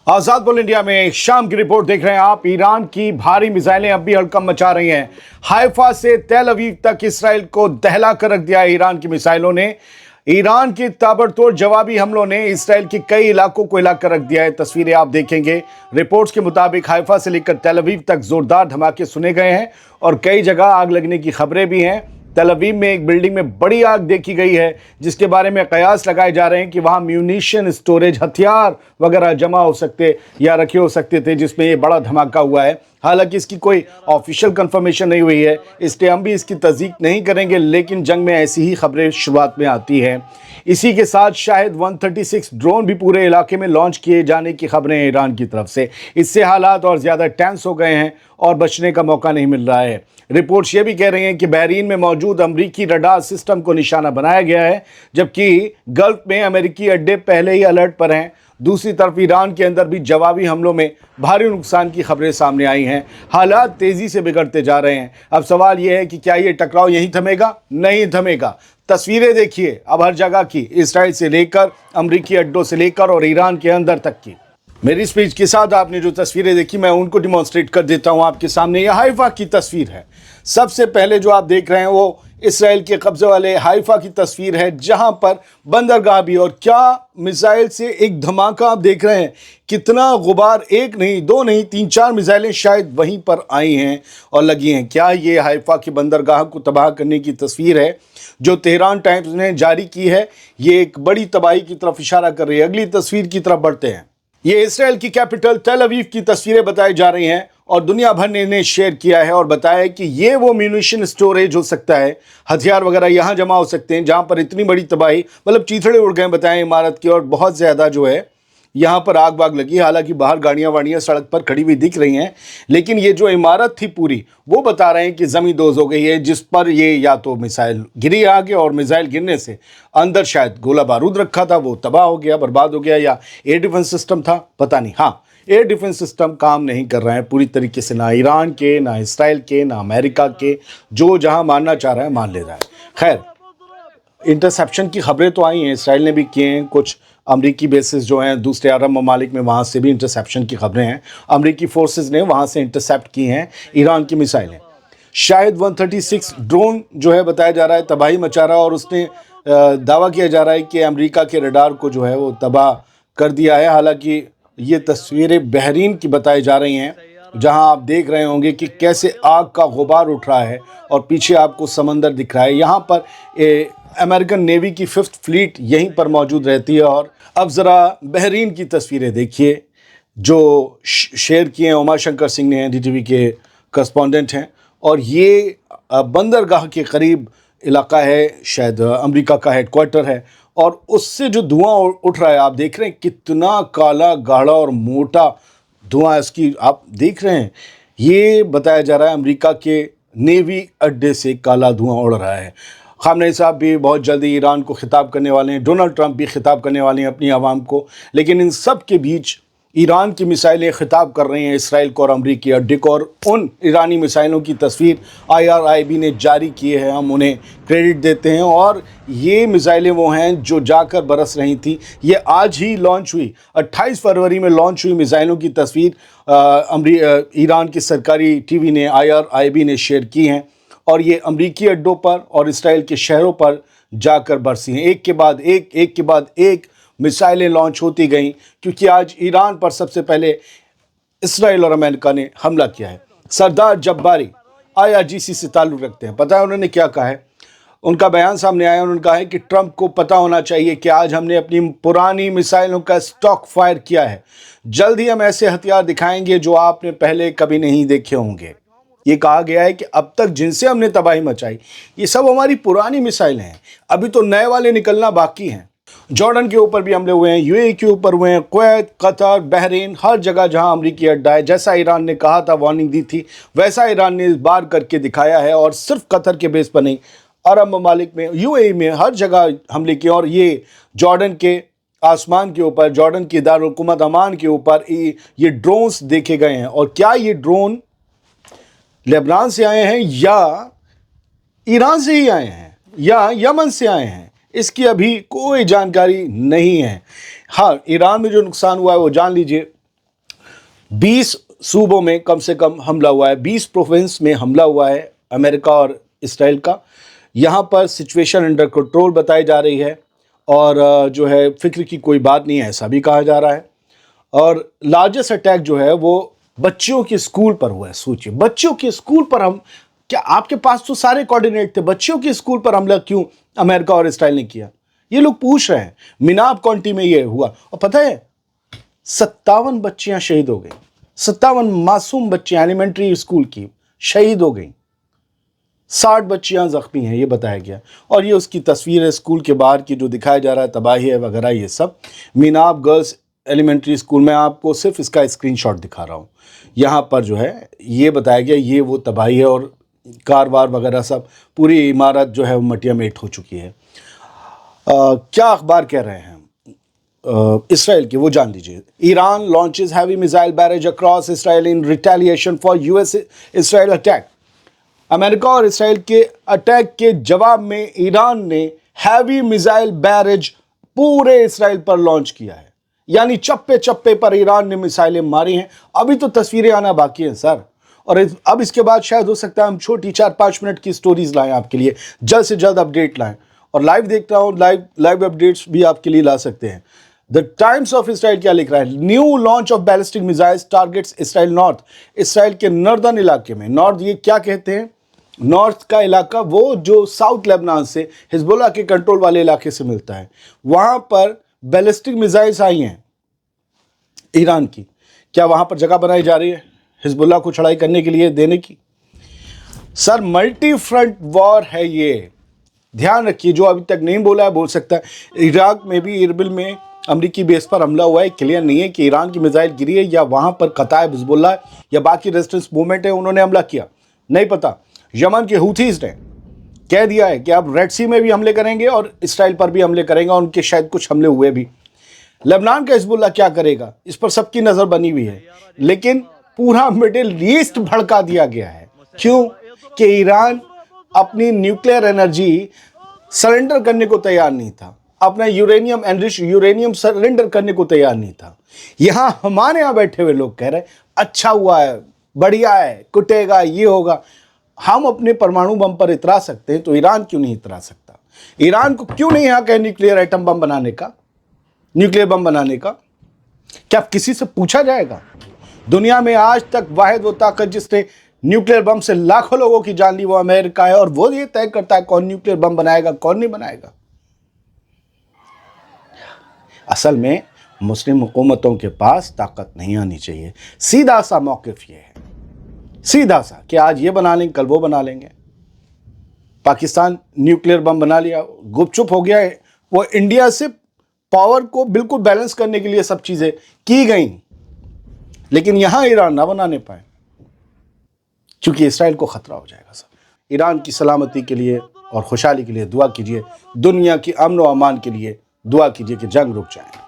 आजाद बोल इंडिया में शाम की रिपोर्ट देख रहे हैं आप। ईरान की भारी मिसाइलें अब भी हड़कंप मचा रही हैं। हाइफा से तेल अवीव तक इसराइल को दहला कर रख दिया है ईरान की मिसाइलों ने। ईरान के ताबड़तोड़ जवाबी हमलों ने इसराइल के कई इलाकों को हिला कर रख दिया है। तस्वीरें आप देखेंगे। रिपोर्ट्स के मुताबिक हाइफा से लेकर तेल अवीव तक जोरदार धमाके सुने गए हैं और कई जगह आग लगने की खबरें भी हैं। तेल अवीव में एक बिल्डिंग में बड़ी आग देखी गई है, जिसके बारे में कयास लगाए जा रहे हैं कि वहां म्यूनिशन स्टोरेज, हथियार वगैरह जमा हो सकते या रखे हो सकते थे, जिसमें ये बड़ा धमाका हुआ है। हालांकि इसकी कोई ऑफिशियल कंफर्मेशन नहीं हुई है, इसलिए हम भी इसकी तस्दीक नहीं करेंगे, लेकिन जंग में ऐसी ही खबरें शुरुआत में आती हैं। इसी के साथ शायद 136 ड्रोन भी पूरे इलाके में लॉन्च किए जाने की खबरें हैं ईरान की तरफ से। इससे हालात और ज़्यादा टेंस हो गए हैं और बचने का मौका नहीं मिल रहा है। रिपोर्ट्स ये भी कह रही हैं कि बहरीन में मौजूद अमरीकी रडार सिस्टम को निशाना बनाया गया है, जबकि गल्फ में अमेरिकी अड्डे पहले ही अलर्ट पर हैं। दूसरी तरफ ईरान के अंदर भी जवाबी हमलों में भारी नुकसान की खबरें सामने आई हैं। हालात तेज़ी से बिगड़ते जा रहे हैं। अब सवाल यह है कि क्या ये टकराव यहीं थमेगा? नहीं थमेगा। तस्वीरें देखिए अब हर जगह की, इसराइल से लेकर अमरीकी अड्डों से लेकर और ईरान के अंदर तक की। मेरी स्पीच के साथ आपने जो तस्वीरें देखी, मैं उनको डिमॉन्स्ट्रेट कर देता हूं आपके सामने। यह हाइफा की तस्वीर है। सबसे पहले जो आप देख रहे हैं वो इसराइल के कब्जे वाले हाइफा की तस्वीर है, जहां पर बंदरगाह भी, और क्या मिसाइल से एक धमाका आप देख रहे हैं। कितना गुबार, एक नहीं, दो नहीं, 3-4 मिसाइलें शायद वहीं पर आई हैं और लगी हैं। क्या ये हाइफा की बंदरगाह को तबाह करने की तस्वीर है जो तेहरान टाइम्स ने जारी की है? ये एक बड़ी तबाही की तरफ इशारा कर रही है। अगली तस्वीर की तरफ बढ़ते हैं। ये इसराइल की कैपिटल तेल अवीव की तस्वीरें बताई जा रही हैं और दुनिया भर ने इन्हें शेयर किया है और बताया कि ये वो म्यूनिशन स्टोरेज हो सकता है, हथियार वगैरह यहाँ जमा हो सकते हैं, जहाँ पर इतनी बड़ी तबाही, मतलब चीथड़े उड़ गए बताएं इमारत की, और बहुत ज़्यादा जो है यहाँ पर आग वाग लगी। हालांकि बाहर गाड़ियाँ वाड़ियाँ सड़क पर खड़ी हुई दिख रही हैं, लेकिन ये जो इमारत थी पूरी, वो बता रहे हैं कि ज़मीं दोज़ हो गई है, जिस पर ये या तो मिसाइल गिरी आगे, और मिसाइल गिरने से अंदर शायद गोला बारूद रखा था, वो तबाह हो गया, बर्बाद हो गया, या एयर डिफेंस सिस्टम था, पता नहीं। हाँ, एयर डिफेंस सिस्टम काम नहीं कर रहे हैं पूरी तरीके से, ना ईरान के, ना इसराइल के, ना अमेरिका के। जो जहाँ मानना चाह रहा है मान ले रहा है। खैर, इंटरसेप्शन की खबरें तो आई हैं, इसराइल ने भी किए हैं। कुछ अमरीकी बेसिस जो हैं दूसरे अरब ममालिक में, वहाँ से भी इंटरसेप्शन की खबरें हैं। अमरीकी फोर्सेस ने वहाँ से इंटरसेप्ट की हैं ईरान की मिसाइलें। शायद 136 ड्रोन जो है बताया जा रहा है तबाही मचा रहा है, और उसने दावा किया जा रहा है कि अमेरिका के रडार को जो है वो तबाह कर दिया है। हालांकि ये तस्वीरें बहरीन की बताई जा रही हैं, जहां आप देख रहे होंगे कि कैसे आग का गुबार उठ रहा है और पीछे आपको समंदर दिख रहा है। यहाँ पर अमेरिकन नेवी की 5th फ्लीट यहीं पर मौजूद रहती है। और अब ज़रा बहरीन की तस्वीरें देखिए जो शेयर किए हैं उमा शंकर सिंह ने, NDTV के करस्पॉन्डेंट हैं, और ये बंदरगाह के करीब इलाका है, शायद अमेरिका का हेडक्वार्टर है, और उससे जो धुआं उठ रहा है आप देख रहे हैं, कितना काला गाढ़ा और मोटा धुआं इसकी आप देख रहे हैं। ये बताया जा रहा है अमेरिका के नेवी अड्डे से काला धुआं उड़ रहा है। खामनेई साहब भी बहुत जल्दी ईरान को खिताब करने वाले हैं, डोनाल्ड ट्रंप भी खिताब करने वाले हैं अपनी आवाम को, लेकिन इन सब के बीच ईरान की मिसाइलें खिताब कर रही हैं इसराइल को और अमरीकी अड्डे को। और उन ईरानी मिसाइलों की तस्वीर IRIB ने जारी की है, हम उन्हें क्रेडिट देते हैं। और ये मिसाइलें वो हैं जो जाकर बरस रही थी। ये आज ही लॉन्च हुई, 28 फरवरी में लॉन्च हुई मिसाइलों की तस्वीर ईरान की सरकारी TV ने, IRIB ने शेयर की हैं, और ये अमरीकी अड्डों पर और इसराइल के शहरों पर जाकर बरसी हैं। एक के बाद एक मिसाइलें लॉन्च होती गईं, क्योंकि आज ईरान पर सबसे पहले इसराइल और अमेरिका ने हमला किया है। सरदार जब्बारी IRGC से ताल्लुक़ रखते हैं। पता है उन्होंने क्या कहा है? उनका बयान सामने आया। उन्होंने कहा है कि ट्रंप को पता होना चाहिए कि आज हमने अपनी पुरानी मिसाइलों का स्टॉक फायर किया है। जल्द ही हम ऐसे हथियार दिखाएंगे जो आपने पहले कभी नहीं देखे होंगे। ये कहा गया है कि अब तक जिनसे हमने तबाही मचाई, ये सब हमारी पुरानी मिसाइलें हैं, अभी तो नए वाले निकलना बाकी हैं। जॉर्डन के ऊपर भी हमले हुए हैं, UAE के ऊपर हुए हैं, कुवैत, कतर, बहरीन, हर जगह जहां अमरीकी अड्डा है। जैसा ईरान ने कहा था, वार्निंग दी थी, वैसा ईरान ने इस बार करके दिखाया है। और सिर्फ कतर के बेस पर नहीं, अरब ममालिक में, UAE में, हर जगह हमले किए। और ये जॉर्डन के आसमान के ऊपर, जॉर्डन की दारुल हुकूमत अमान के ऊपर ये ड्रोन्स देखे गए हैं। और क्या ये ड्रोन लेबनान से आए हैं या ईरान से ही आए हैं या यमन से आए हैं, इसकी अभी कोई जानकारी नहीं है। हाँ, ईरान में जो नुकसान हुआ है वो जान लीजिए, 20 सूबों में कम से कम हमला हुआ है, 20 प्रोविंस में हमला हुआ है अमेरिका और इसराइल का। यहाँ पर सिचुएशन अंडर कंट्रोल बताई जा रही है और जो है फिक्र की कोई बात नहीं है, ऐसा भी कहा जा रहा है। और लार्जेस्ट अटैक जो है वो बच्चियों के स्कूल पर हुआ है। सोचिए, बच्चियों के स्कूल पर हम, क्या आपके पास तो सारे कोऑर्डिनेट थे, बच्चियों के स्कूल पर हमला क्यों अमेरिका और इसराइल ने किया? ये लोग पूछ रहे हैं। मिनाब काउंटी में ये हुआ और पता है 57 बच्चियां शहीद हो गई, 57 मासूम बच्चियां एलिमेंट्री स्कूल की शहीद हो गई, 60 बच्चियां जख्मी हैं, ये बताया गया। और ये उसकी तस्वीर है स्कूल के बाहर की, जो दिखाया जा रहा है तबाही है वगैरह ये सब। मिनाब गर्ल्स एलिमेंट्री स्कूल में आपको सिर्फ इसका स्क्रीनशॉट दिखा रहा हूँ। यहाँ पर जो है ये बताया गया ये वो तबाही है और कार वार वगैरह सब, पूरी इमारत जो है वो मटिया मेट हो चुकी है। क्या अखबार कह रहे हैं इसराइल के, वो जान लीजिए। Iran launches heavy missile barrage across Israel in retaliation for US Israel attack. America और इसराइल के अटैक के जवाब में ईरान ने हैवी मिसाइल बैरेज पूरे इसराइल पर लॉन्च किया है, यानी चप्पे चप्पे पर ईरान ने मिसाइलें मारी हैं। अभी तो तस्वीरें आना बाकी हैं सर, और अब इसके बाद शायद हो सकता है हम छोटी 4-5 मिनट की स्टोरीज लाएं आपके लिए, जल्द से जल्द अपडेट लाएं। और लाइव देख रहा हूं, लाइव अपडेट्स भी आपके लिए ला सकते हैं। द टाइम्स ऑफ इसराइल क्या लिख रहा है? New launch of ballistic missiles targets Israel north. Israel के नॉर्दर्न इलाके में, नॉर्थ ये क्या कहते हैं, नॉर्थ का इलाका वो जो साउथ लेबनान से हिजबुल्लाह के कंट्रोल वाले इलाके से मिलता है, वहां पर बैलिस्टिक मिसाइल्स आई हैं ईरान की। क्या वहां पर जगह बनाई जा रही है हिजबुल्लाह को चढ़ाई करने के लिए देने की? सर मल्टी फ्रंट वॉर है ये, ध्यान रखिए। जो अभी तक नहीं बोला है बोल सकता है। इराक में भी इरबिल में अमरीकी बेस पर हमला हुआ है। क्लियर नहीं है कि ईरान की मिसाइल गिरी है या वहां पर कताइब हिजबुल्लाह या बाकी रेजिस्टेंस मूवमेंट है उन्होंने हमला किया, नहीं पता। यमन के हूथीज ने कह दिया है कि अब रेड सी में भी हमले करेंगे और इसराइल पर भी हमले करेंगे, और उनके शायद कुछ हमले हुए भी। लेबनान का हिजबुल्लाह क्या करेगा इस पर सबकी नज़र बनी हुई है, लेकिन पूरा मिडिल ईस्ट भड़का दिया गया है। क्यों? कि ईरान अपनी न्यूक्लियर एनर्जी सरेंडर करने को तैयार नहीं था, अपना यूरेनियम एनरिच यूरेनियम सरेंडर करने को तैयार नहीं था। यहां हमारे यहां बैठे हुए लोग कह रहे हैं अच्छा हुआ है, बढ़िया है, कुटेगा, ये होगा। हम अपने परमाणु बम पर इतरा सकते हैं तो ईरान क्यों नहीं इतरा सकता? ईरान को क्यों नहीं यहाँ कहे न्यूक्लियर एटम बम बनाने का, न्यूक्लियर बम बनाने का? क्या किसी से पूछा जाएगा? दुनिया में आज तक वाहिद वो ताकत जिसने न्यूक्लियर बम से लाखों लोगों की जान ली वो अमेरिका है, और वो ये तय करता है कौन न्यूक्लियर बम बनाएगा कौन नहीं बनाएगा। असल में मुस्लिम हुकूमतों के पास ताकत नहीं आनी चाहिए। सीधा सा मौक़िफ़ ये है, सीधा सा, कि आज ये बना लेंगे कल वो बना लेंगे। पाकिस्तान न्यूक्लियर बम बना लिया, गुपचुप हो गया है। वो इंडिया से पावर को बिल्कुल बैलेंस करने के लिए सब चीज़ें की गई, लेकिन यहां ईरान ना बनाने पाए क्योंकि इसराइल को खतरा हो जाएगा। सर ईरान की सलामती के लिए और खुशहाली के लिए दुआ कीजिए, दुनिया की अमन व अमान के लिए दुआ कीजिए कि जंग रुक जाए।